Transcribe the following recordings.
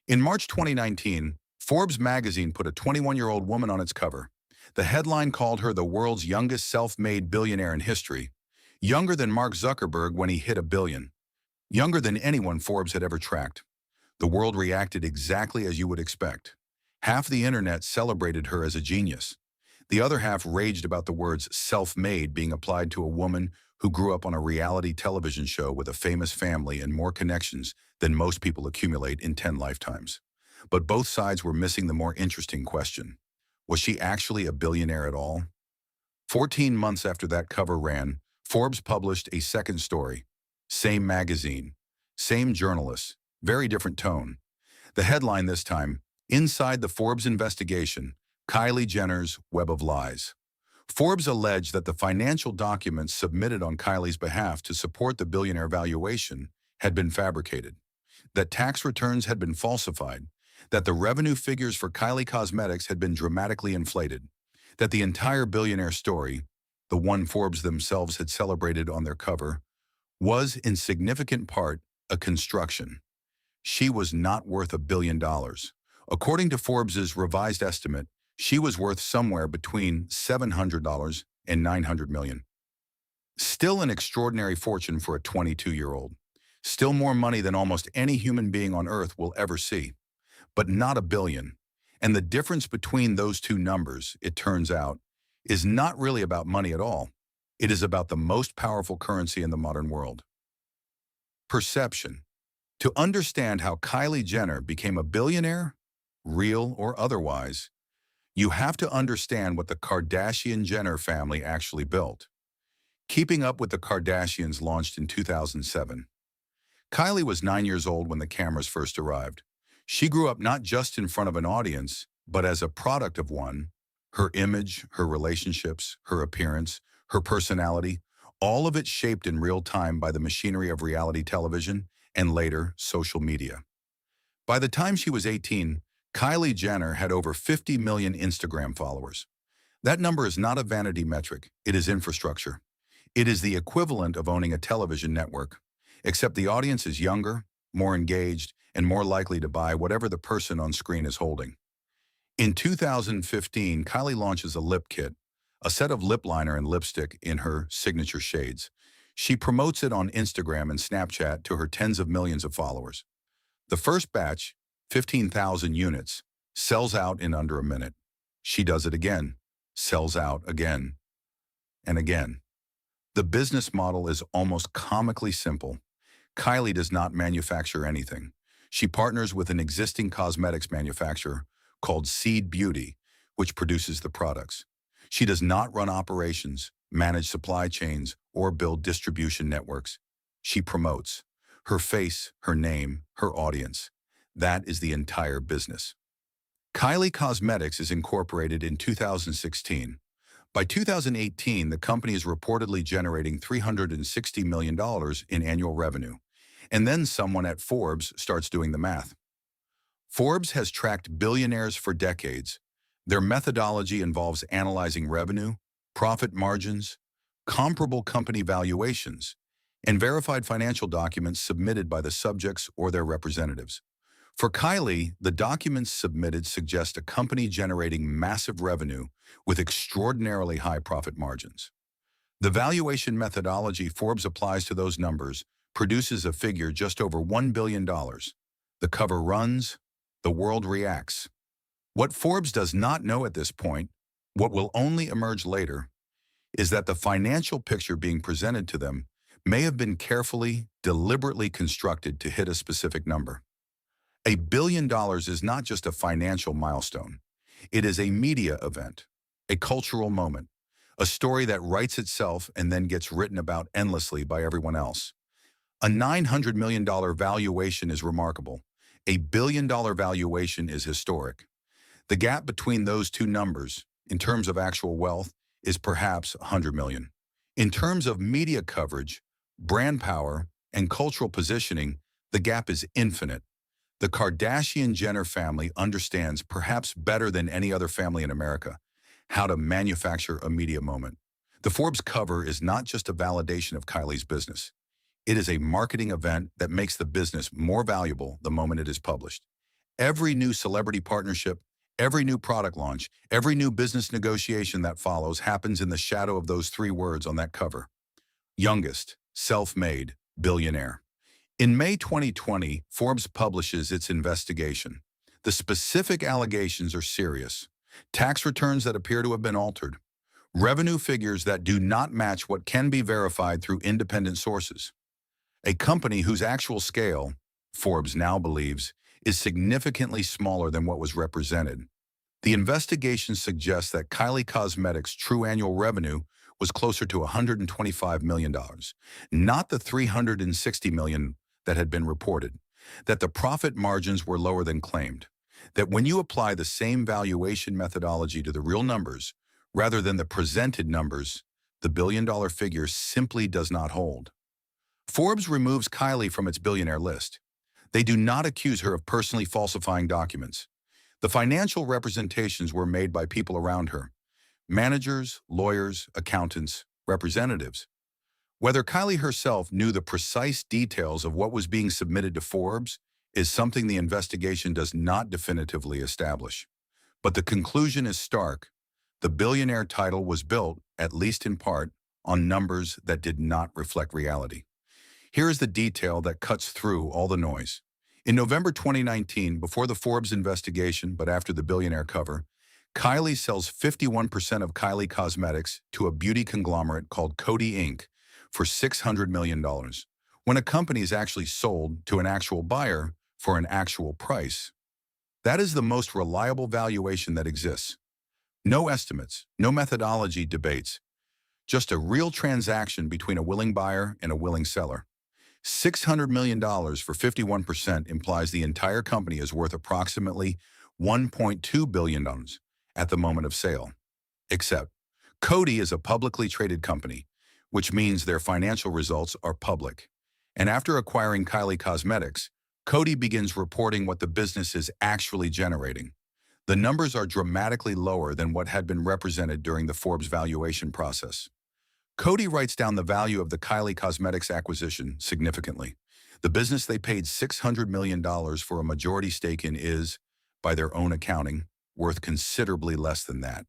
In March 2019, Forbes magazine put a 21-year-old woman on its cover. The headline called her the world's youngest self-made billionaire in history, younger than Mark Zuckerberg when he hit a billion, younger than anyone Forbes had ever tracked. The world reacted exactly as you would expect. Half the internet celebrated her as a genius. The other half raged about the words self-made being applied to a woman who grew up on a reality television show with a famous family and more connections than most people accumulate in 10 lifetimes. But both sides were missing the more interesting question. Was she actually a billionaire at all? 14 months after that cover ran, Forbes published a second story. Same magazine, same journalists, very different tone. The headline this time, Inside the Forbes Investigation, Kylie Jenner's Web of Lies. Forbes alleged that the financial documents submitted on Kylie's behalf to support the billionaire valuation had been fabricated, that tax returns had been falsified, that the revenue figures for Kylie Cosmetics had been dramatically inflated, that the entire billionaire story, the one Forbes themselves had celebrated on their cover, was in significant part a construction. She was not worth $1 billion. According to Forbes's revised estimate, she was worth somewhere between $700 and $900 million. Still an extraordinary fortune for a 22-year-old. Still more money than almost any human being on Earth will ever see. But not $1 billion. And the difference between those two numbers, it turns out, is not really about money at all. It is about the most powerful currency in the modern world. Perception. To understand how Kylie Jenner became a billionaire, real or otherwise, you have to understand what the Kardashian-Jenner family actually built. Keeping Up with the Kardashians launched in 2007. Kylie was 9 years old when the cameras first arrived. She grew up not just in front of an audience, but as a product of one. Her image, her relationships, her appearance, her personality, all of it shaped in real time by the machinery of reality television and later social media. By the time she was 18, Kylie Jenner had over 50 million Instagram followers. That number is not a vanity metric, it is infrastructure. It is the equivalent of owning a television network, except the audience is younger, more engaged, and more likely to buy whatever the person on screen is holding. In 2015, Kylie launches a lip kit, a set of lip liner and lipstick in her signature shades. She promotes it on Instagram and Snapchat to her tens of millions of followers. The first batch, 15,000 units, sells out in under a minute. She does it again, sells out again, and again. The business model is almost comically simple. Kylie does not manufacture anything. She partners with an existing cosmetics manufacturer called Seed Beauty, which produces the products. She does not run operations, manage supply chains, or build distribution networks. She promotes. Her face, her name, her audience. That is the entire business. Kylie Cosmetics is incorporated in 2016. By 2018, the company is reportedly generating $360 million in annual revenue. And then someone at Forbes starts doing the math. Forbes has tracked billionaires for decades. Their methodology involves analyzing revenue, profit margins, comparable company valuations, and verified financial documents submitted by the subjects or their representatives. For Kylie, the documents submitted suggest a company generating massive revenue with extraordinarily high profit margins. The valuation methodology Forbes applies to those numbers produces a figure just over $1 billion. The cover runs, the world reacts. What Forbes does not know at this point, what will only emerge later, is that the financial picture being presented to them may have been carefully, deliberately constructed to hit a specific number. $1 billion is not just a financial milestone. It is a media event, a cultural moment, a story that writes itself and then gets written about endlessly by everyone else. A $900 million valuation is remarkable. $1 billion valuation is historic. The gap between those two numbers, in terms of actual wealth, is perhaps $100 million. In terms of media coverage, brand power, and cultural positioning, the gap is infinite. The Kardashian-Jenner family understands, perhaps better than any other family in America, how to manufacture a media moment. The Forbes cover is not just a validation of Kylie's business. It is a marketing event that makes the business more valuable the moment it is published. Every new celebrity partnership, every new product launch, every new business negotiation that follows happens in the shadow of those three words on that cover. Youngest, self-made, billionaire. In May 2020, Forbes publishes its investigation. The specific allegations are serious. Tax returns that appear to have been altered. Revenue figures that do not match what can be verified through independent sources. A company whose actual scale, Forbes now believes, is significantly smaller than what was represented. The investigation suggests that Kylie Cosmetics' true annual revenue was closer to $125 million, not the $360 million that had been reported, that the profit margins were lower than claimed, that when you apply the same valuation methodology to the real numbers, rather than the presented numbers, the billion-dollar figure simply does not hold. Forbes removes Kylie from its billionaire list. They do not accuse her of personally falsifying documents. The financial representations were made by people around her: managers, lawyers, accountants, representatives. Whether Kylie herself knew the precise details of what was being submitted to Forbes is something the investigation does not definitively establish. But the conclusion is stark. The billionaire title was built, at least in part, on numbers that did not reflect reality. Here is the detail that cuts through all the noise. In November 2019, before the Forbes investigation but after the billionaire cover, Kylie sells 51% of Kylie Cosmetics to a beauty conglomerate called Coty Inc. for $600 million, when a company is actually sold to an actual buyer for an actual price. That is the most reliable valuation that exists. No estimates, no methodology debates, just a real transaction between a willing buyer and a willing seller. $600 million for 51% implies the entire company is worth approximately $1.2 billion at the moment of sale. Except, Coty is a publicly traded company, which means their financial results are public. And after acquiring Kylie Cosmetics, Coty begins reporting what the business is actually generating. The numbers are dramatically lower than what had been represented during the Forbes valuation process. Coty writes down the value of the Kylie Cosmetics acquisition significantly. The business they paid $600 million for a majority stake in is, by their own accounting, worth considerably less than that.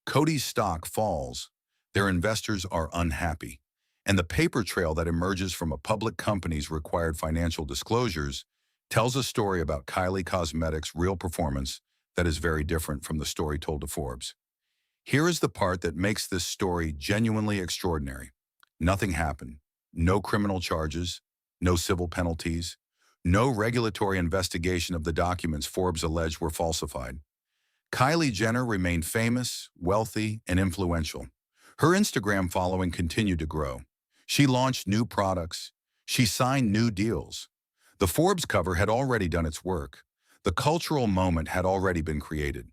Coty's stock falls. Their investors are unhappy. And the paper trail that emerges from a public company's required financial disclosures tells a story about Kylie Cosmetics' real performance that is very different from the story told to Forbes. Here is the part that makes this story genuinely extraordinary. Nothing happened. No criminal charges, no civil penalties, no regulatory investigation of the documents Forbes alleged were falsified. Kylie Jenner remained famous, wealthy, and influential. Her Instagram following continued to grow. She launched new products. She signed new deals. The Forbes cover had already done its work. The cultural moment had already been created.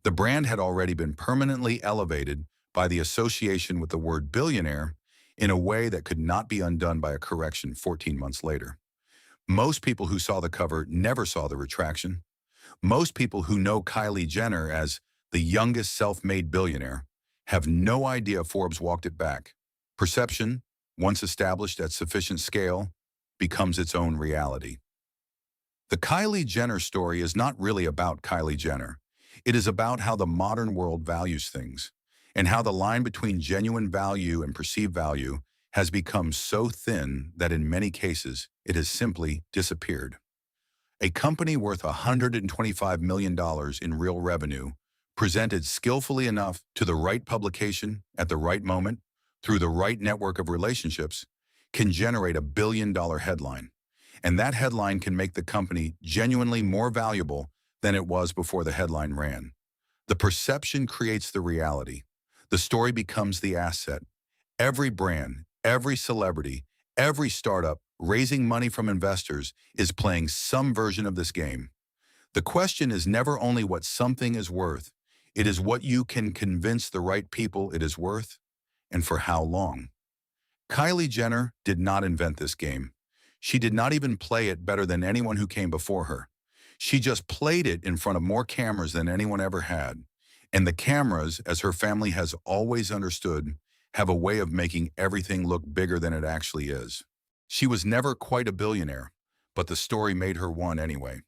The brand had already been permanently elevated by the association with the word billionaire in a way that could not be undone by a correction 14 months later. Most people who saw the cover never saw the retraction. Most people who know Kylie Jenner as the youngest self-made billionaire have no idea Forbes walked it back. Perception, once established at sufficient scale, becomes its own reality. The Kylie Jenner story is not really about Kylie Jenner. It is about how the modern world values things, and how the line between genuine value and perceived value has become so thin that in many cases it has simply disappeared. A company worth $125 million in real revenue, presented skillfully enough to the right publication at the right moment, through the right network of relationships, can generate $1 billion headline. And that headline can make the company genuinely more valuable than it was before the headline ran. The perception creates the reality. The story becomes the asset. Every brand, every celebrity, every startup raising money from investors is playing some version of this game. The question is never only what something is worth, it is what you can convince the right people it is worth, and for how long. Kylie Jenner did not invent this game. She did not even play it better than anyone who came before her. She just played it in front of more cameras than anyone ever had. And the cameras, as her family has always understood, have a way of making everything look bigger than it actually is. She was never quite a billionaire, but the story made her one anyway.